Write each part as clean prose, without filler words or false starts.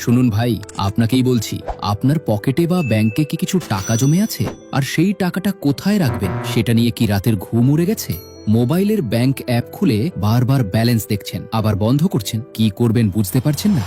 শুনুন ভাই, আপনাকেই বলছি, আপনার পকেটে বা ব্যাংকে কি কিছু টাকা জমে আছে? আর সেই টাকাটা কোথায় রাখবেন সেটা নিয়ে কি রাতের ঘুম উড়ে গেছে? মোবাইলের ব্যাংক অ্যাপ খুলে বারবার ব্যালেন্স দেখছেন, আবার বন্ধ করছেন। কি করবেন বুঝতে পারছেন না?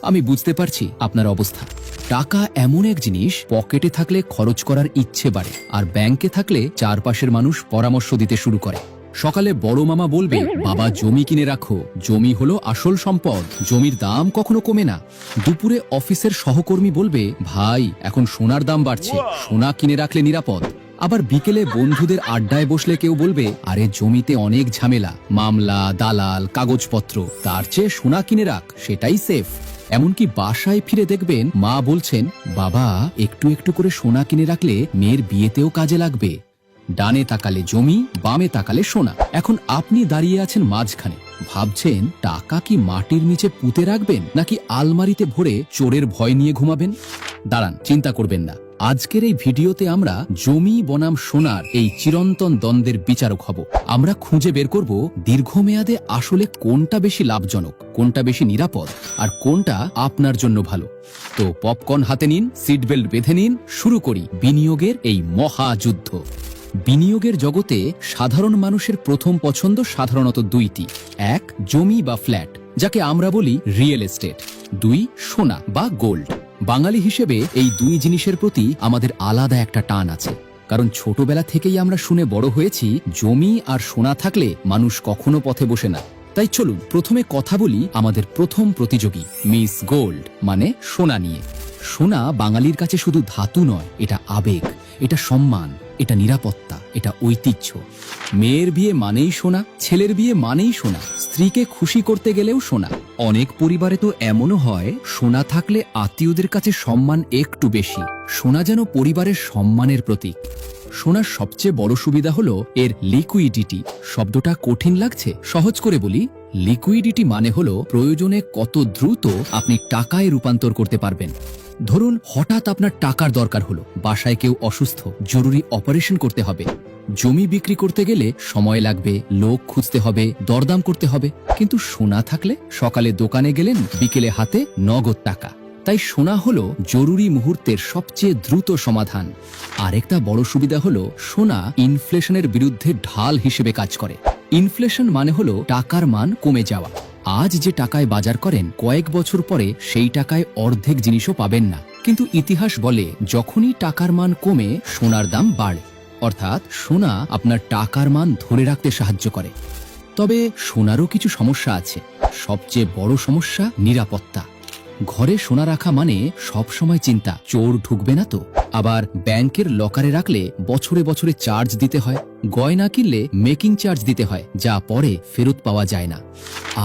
আমি বুঝতে পারছি আপনার অবস্থা। টাকা এমন এক জিনিস, পকেটে থাকলে খরচ করার ইচ্ছে বাড়ে, আর ব্যাংকে থাকলে চারপাশের মানুষ পরামর্শ দিতে শুরু করে। সকালে বড় মামা বলবে, বাবা জমি কিনে রাখো, জমি হলো আসল সম্পদ, জমির দাম কখনো কমে না। দুপুরে অফিসের সহকর্মী বলবে, ভাই এখন সোনার দাম বাড়ছে, সোনা কিনে রাখলে নিরাপদ। আবার বিকেলে বন্ধুদের আড্ডায় বসলে কেউ বলবে, আরে জমিতে অনেক ঝামেলা, মামলা, দালাল, কাগজপত্র, তার চেয়ে সোনা কিনে রাখ, সেটাই সেফ। এমনকি বাসায় ফিরে দেখবেন মা বলছেন, বাবা একটু একটু করে সোনা কিনে রাখলে মেয়ের বিয়েতেও কাজে লাগবে। ডানে তাকালে জমি, বামে তাকালে সোনা। এখন আপনি দাঁড়িয়ে আছেন মাঝখানে, ভাবছেন টাকা কি মাটির নিচে পুঁতে রাখবেন, নাকি আলমারিতে ভরে চোরের ভয় নিয়ে ঘুমাবেন? দাঁড়ান, চিন্তা করবেন না। আজকের এই ভিডিওতে আমরা জমি বনাম সোনার এই চিরন্তন দ্বন্দ্বের বিচারক হব। আমরা খুঁজে বের করব দীর্ঘমেয়াদে আসলে কোনটা বেশি লাভজনক, কোনটা বেশি নিরাপদ, আর কোনটা আপনার জন্য ভালো। তো পপকর্ন হাতে নিন, সিট বেল্ট বেঁধে নিন, শুরু করি বিনিয়োগের এই মহাযুদ্ধ। বিনিয়োগের জগতে সাধারণ মানুষের প্রথম পছন্দ সাধারণত দুইটি। এক, জমি বা ফ্ল্যাট, যাকে আমরা বলি রিয়েল এস্টেট। দুই, সোনা বা গোল্ড। বাঙালি হিসেবে এই দুই জিনিসের প্রতি আমাদের আলাদা একটা টান আছে, কারণ ছোটবেলা থেকেই আমরা শুনে বড় হয়েছি, জমি আর সোনা থাকলে মানুষ কখনো পথে বসে না। তাই চলুন প্রথমে কথা বলি আমাদের প্রথম প্রতিযোগী মিস গোল্ড মানে সোনা নিয়ে। সোনা বাঙালির কাছে শুধু ধাতু নয়, এটা আবেগ, এটা সম্মান, এটা নিরাপত্তা, এটা ঐতিহ্য। মেয়ের বিয়ে মানেই সোনা, ছেলের বিয়ে মানেই সোনা, স্ত্রীকে খুশি করতে গেলেও সোনা। অনেক পরিবারে তো এমনও হয়, সোনা থাকলে আত্মীয়দের কাছে সম্মান একটু বেশি। সোনা যেন পরিবারের সম্মানের প্রতীক। সোনার সবচেয়ে বড় সুবিধা হলো এর লিকুইডিটি। শব্দটা কঠিন লাগছে, সহজ করে বলি, লিকুইডিটি মানে হলো প্রয়োজনে কত দ্রুত আপনি টাকায় রূপান্তর করতে পারবেন। ধরুন হঠাৎ আপনার টাকার দরকার হলো, বাসায় কেউ অসুস্থ, জরুরি অপারেশন করতে হবে। জমি বিক্রি করতে গেলে সময় লাগবে, লোক খুঁজতে হবে, দরদাম করতে হবে। কিন্তু সোনা থাকলে সকালে দোকানে গেলেন, বিকেলে হাতে নগদ টাকা। তাই সোনা হলো জরুরি মুহূর্তের সবচেয়ে দ্রুত সমাধান। আরেকটা বড় সুবিধা হলো সোনা ইনফ্লেশনের বিরুদ্ধে ঢাল হিসেবে কাজ করে। ইনফ্লেশন মানে হলো টাকার মান কমে যাওয়া। আজ যে টাকায় বাজার করেন, কয়েক বছর পরে সেই টাকায় অর্ধেক জিনিসও পাবেন না। কিন্তু ইতিহাস বলে, যখনই টাকার মান কমে সোনার দাম বাড়ে। অর্থাৎ সোনা আপনার টাকার মান ধরে রাখতে সাহায্য করে। তবে সোনারও কিছু সমস্যা আছে। সবচেয়ে বড় সমস্যা নিরাপত্তা। ঘরে সোনা রাখা মানে সব সময় চিন্তা, চোর ঢুকবে না তো। আবার ব্যাংকের লকারে রাখলে বছরে বছরে চার্জ দিতে হয়, গয়না কিনলে মেকিং চার্জ দিতে হয়, যা পরে ফেরত পাওয়া যায় না।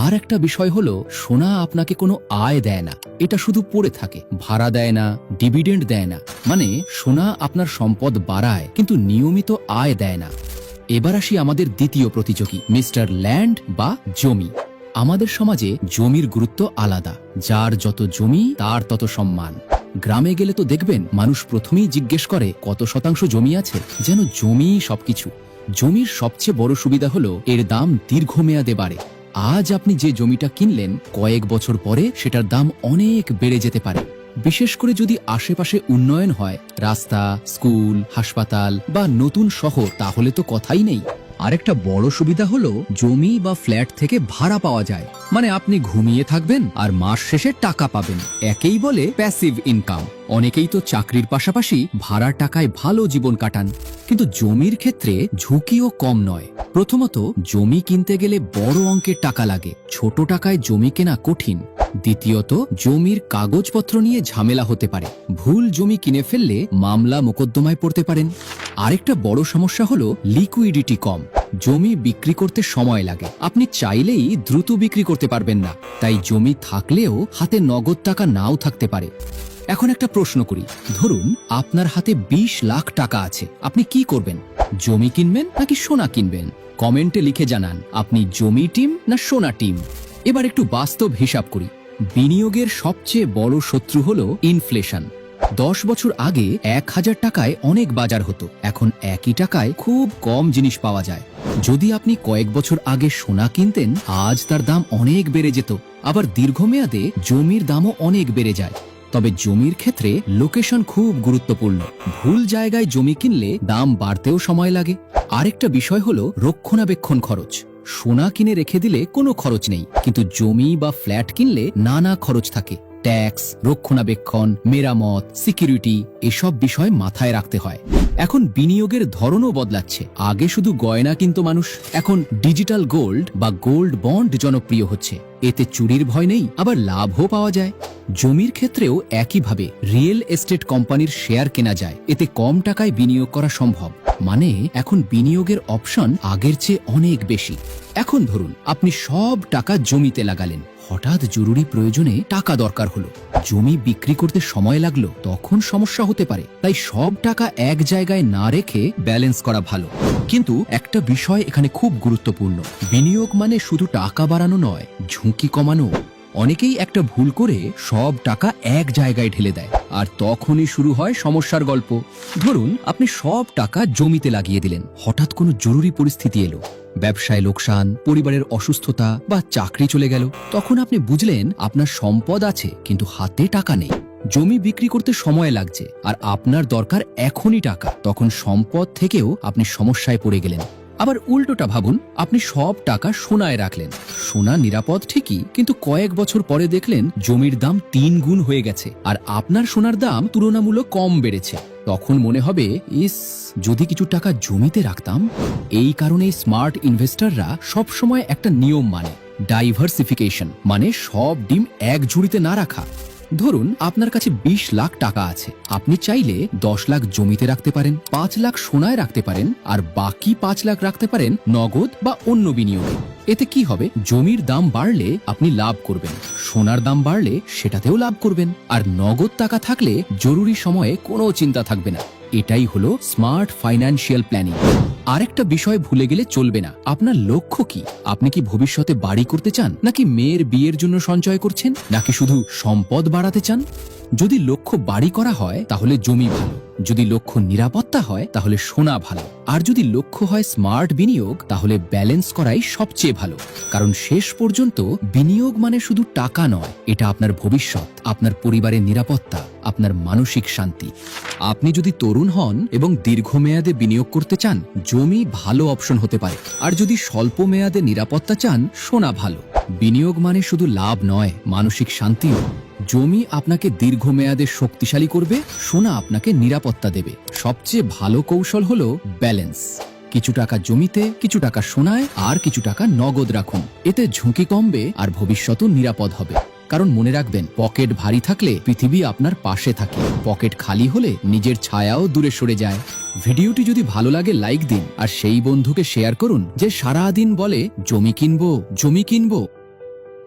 আর একটা বিষয় হলো, সোনা আপনাকে কোনো আয় দেয় না, এটা শুধু পড়ে থাকে, ভাড়া দেয় না, ডিভিডেন্ড দেয় না। মানে সোনা আপনার সম্পদ বাড়ায়, কিন্তু নিয়মিত আয় দেয় না। এবার আসি আমাদের দ্বিতীয় প্রতিযোগী মিস্টার ল্যান্ড বা জমি। আমাদের সমাজে জমির গুরুত্ব আলাদা। যার যত জমি তার তত সম্মান। গ্রামে গেলে তো দেখবেন মানুষ প্রথমেই জিজ্ঞেস করে, কত শতাংশ জমি আছে, যেন জমিই সবকিছু। জমির সবচেয়ে বড় সুবিধা হলো এর দাম দীর্ঘমেয়াদে বাড়ে। আজ আপনি যে জমিটা কিনলেন, কয়েক বছর পরে সেটার দাম অনেক বেড়ে যেতে পারে। বিশেষ করে যদি আশেপাশে উন্নয়ন হয়, রাস্তা, স্কুল, হাসপাতাল বা নতুন শহর, তাহলে তো কথাই নেই। আরেকটা বড় সুবিধা হলো জমি বা ফ্ল্যাট থেকে ভাড়া পাওয়া যায়। মানে আপনি ঘুমিয়ে থাকবেন আর মাস শেষে টাকা পাবেন। একেই বলে প্যাসিভ ইনকাম। অনেকেই তো চাকরির পাশাপাশি ভাড়ার টাকায় ভালো জীবন কাটান। কিন্তু জমির ক্ষেত্রে ঝুঁকিও কম নয়। প্রথমত, জমি কিনতে গেলে বড় অঙ্কের টাকা লাগে, ছোট টাকায় জমি কেনা কঠিন। দ্বিতীয়ত, জমির কাগজপত্র নিয়ে ঝামেলা হতে পারে, ভুল জমি কিনে ফেললে মামলা মোকদ্দমায় পড়তে পারেন। আরেকটা বড় সমস্যা হলো লিকুইডিটি কম। জমি বিক্রি করতে সময় লাগে, আপনি চাইলেই দ্রুত বিক্রি করতে পারবেন না। তাই জমি থাকলেও হাতে নগদ টাকা নাও থাকতে পারে। এখন একটা প্রশ্ন করি, ধরুন আপনার হাতে 20 লাখ টাকা আছে, আপনি কি করবেন? জমি কিনবেন নাকি সোনা কিনবেন? কমেন্টে লিখে জানান আপনি জমি টিম না সোনা টিম। এবার একটু বাস্তব হিসাব করি। বিনিয়োগের সবচেয়ে বড় শত্রু হলো ইনফ্লেশন। 10 বছর আগে 1000 টাকায় অনেক বাজার হতো, এখন একই টাকায় খুব কম জিনিস পাওয়া যায়। যদি আপনি কয়েক বছর আগে সোনা কিনতেন, আজ তার দাম অনেক বেড়ে যেত। আবার দীর্ঘমেয়াদে জমির দামও অনেক বেড়ে যায়। তবে জমির ক্ষেত্রে লোকেশন খুব গুরুত্বপূর্ণ। ভুল জায়গায় জমি কিনলে দাম বাড়তেও সময় লাগে। আরেকটা বিষয় হলো রক্ষণাবেক্ষণ খরচ। সোনা কিনে রেখে দিলে কোনো খরচ নেই, কিন্তু জমি বা ফ্ল্যাট কিনলে নানা খরচ থাকে। ট্যাক্স, রক্ষণাবেক্ষণ, মেরামত, সিকিউরিটি, এসব বিষয় মাথায় রাখতে হয়। এখন বিনিয়োগের ধরনও বদলাচ্ছে। আগে শুধু গয়না কিনত মানুষ, এখন ডিজিটাল গোল্ড বা গোল্ড বন্ড জনপ্রিয় হচ্ছে। এতে চুরির ভয় নেই, আবার লাভও পাওয়া যায়। জমির ক্ষেত্রেও একইভাবে রিয়েল এস্টেট কোম্পানির শেয়ার কেনা যায়, এতে কম টাকায় বিনিয়োগ করা সম্ভব। মানে এখন বিনিয়োগের অপশন আগের চেয়ে অনেক বেশি। এখন ধরুন আপনি সব টাকা জমিতে লাগালেন, হঠাৎ জরুরি প্রয়োজনে টাকা দরকার হলো, জমি বিক্রি করতে সময় লাগলো, তখন সমস্যা হতে পারে। তাই সব টাকা এক জায়গায় না রেখে ব্যালেন্স করা ভালো। কিন্তু একটা বিষয় এখানে খুব গুরুত্বপূর্ণ, বিনিয়োগ মানে শুধু টাকা বাড়ানো নয়, ঝুঁকি কমানো। অনেকেই একটা ভুল করে সব টাকা এক জায়গায় ঢেলে দেয়, আর তখনই শুরু হয় সমস্যার গল্প। ধরুন আপনি সব টাকা জমিতে লাগিয়ে দিলেন, হঠাৎ কোনো জরুরি পরিস্থিতি এলো, ব্যবসায় লোকসান, পরিবারের অসুস্থতা বা চাকরি চলে গেল। তখন আপনি বুঝলেন আপনার সম্পদ আছে কিন্তু হাতে টাকা নেই। জমি বিক্রি করতে সময় লাগছে আর আপনার দরকার এখনই টাকা। তখন সম্পদ থেকেও আপনি সমস্যায় পড়ে গেলেন। আবার উল্টোটা ভাবুন, আপনি সব টাকা সোনায় রাখলেন। সোনা নিরাপদ ঠিকই, কিন্তু কয়েক বছর পরে দেখলেন জমির দাম 3 গুণ হয়ে গেছে আর আপনার সোনার দাম তুলনামূলক কম বেড়েছে। তখন মনে হবে, ইস, যদি কিছু টাকা জমিতে রাখতাম। এই কারণেই স্মার্ট ইনভেস্টররা সবসময় একটা নিয়ম মানে, ডাইভার্সিফিকেশন, মানে সব ডিম এক ঝুড়িতে না রাখা। ধরুন আপনার কাছে 20 লাখ টাকা আছে, আপনি চাইলে 10 লাখ জমিতে রাখতে পারেন, 5 লাখ সোনায় রাখতে পারেন, আর বাকি 5 লাখ রাখতে পারেন নগদ বা অন্য বিনিয়োগে। এতে কি হবে, জমির দাম বাড়লে আপনি লাভ করবেন, সোনার দাম বাড়লে সেটাতেও লাভ করবেন, আর নগদ টাকা থাকলে জরুরি সময়ে কোনো চিন্তা থাকবে না। এটাই হলো স্মার্ট ফাইন্যান্সিয়াল প্ল্যানিং। আরেকটা বিষয় ভুলে গেলে চলবে না, আপনার লক্ষ্য কি? আপনি কি ভবিষ্যতে বাড়ি করতে চান, নাকি মেয়ের বিয়ের জন্য সঞ্চয় করছেন, নাকি শুধু সম্পদ বাড়াতে চান? যদি লক্ষ্য বাড়ি করা হয় তাহলে জমি ভালো, যদি লক্ষ্য নিরাপত্তা হয় তাহলে সোনা ভালো, আর যদি লক্ষ্য হয় স্মার্ট বিনিয়োগ তাহলে ব্যালেন্স করাই সবচেয়ে ভালো। কারণ শেষ পর্যন্ত বিনিয়োগ মানে শুধু টাকা নয়, এটা আপনার ভবিষ্যৎ, আপনার পরিবারের নিরাপত্তা, আপনার মানসিক শান্তি। আপনি যদি তরুণ হন এবং দীর্ঘমেয়াদে বিনিয়োগ করতে চান, জমি ভালো অপশন হতে পারে। আর যদি স্বল্প মেয়াদে নিরাপত্তা চান, সোনা ভালো। বিনিয়োগ মানে শুধু লাভ নয়, মানসিক শান্তিও। জমি আপনাকে দীর্ঘমেয়াদে শক্তিশালী করবে, সোনা আপনাকে নিরাপত্তা দেবে। সবচেয়ে ভালো কৌশল হলো ব্যালেন্স। কিছু টাকা জমিতে, কিছু টাকা সোনায়, আর কিছু টাকা নগদ রাখুন। এতে ঝুঁকি কমবে আর ভবিষ্যতও নিরাপদ হবে। কারণ মনে রাখবেন, পকেট ভারী থাকলে পৃথিবী আপনার পাশে থাকে, পকেট খালি হলে নিজের ছায়াও দূরে সরে যায়। ভিডিওটি যদি ভালো লাগে লাইক দিন, আর সেই বন্ধুকে শেয়ার করুন যে সারাদিন বলে জমি কিনবো, জমি কিনবো।